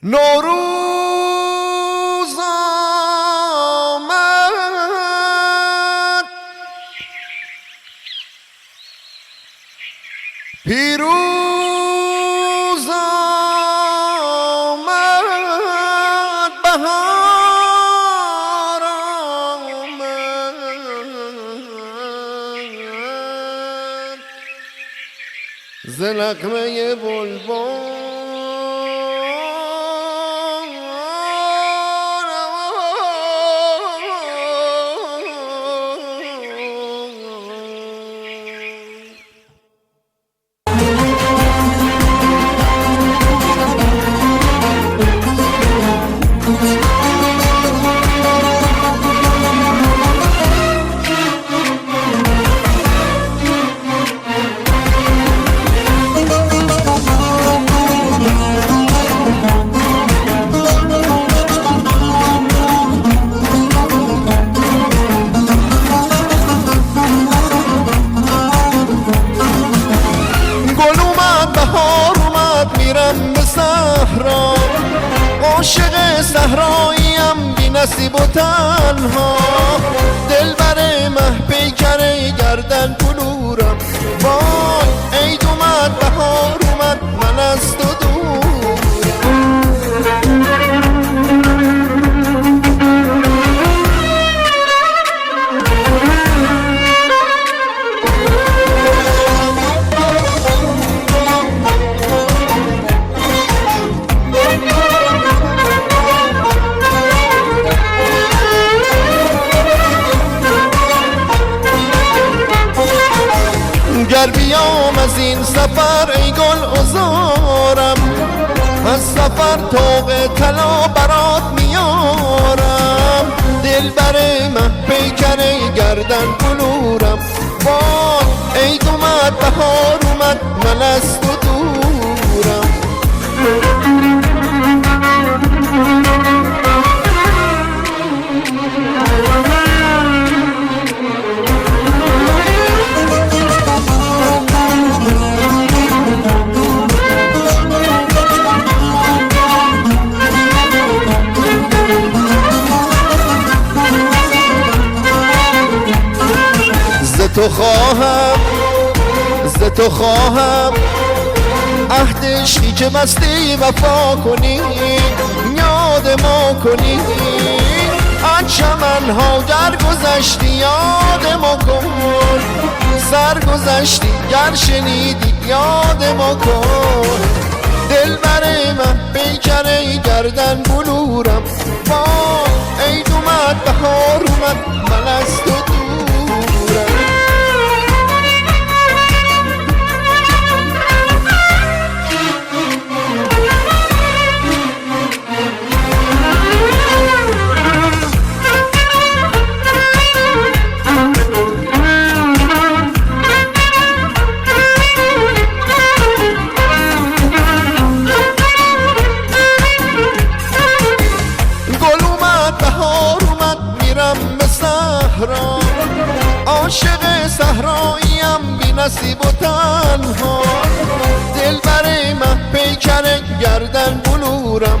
نوروز آمد، پیروز آمد، بهار آمد، ز نغمه بلبل عاشق صحراییم بی نصیب و تنها، دلبر مه پیکر گردن بلورم. وای عید اومد، بهار اومد، من از تو گر بیام از این سفر ای گل عذارم، از سفر طوق طلا برات میارم. دلبر مه پیکر گردن بلورم. وای عید اومد، بهار اومد، من از تو دورم. ز تو خواهم عهد عشقی که بستی وفا کنی، یاد ما کنی. از چمنها درگذشتی یاد ما کن، سرگذشتی گر شنیدی یاد ما کن. دلبر من پیکر گردن بلورم. وای عید اومد، بهار اومد، من از تو دورم. عاشق صحراییم بی نصیب و تنها، دلبر مه پیکر گردن بلورم.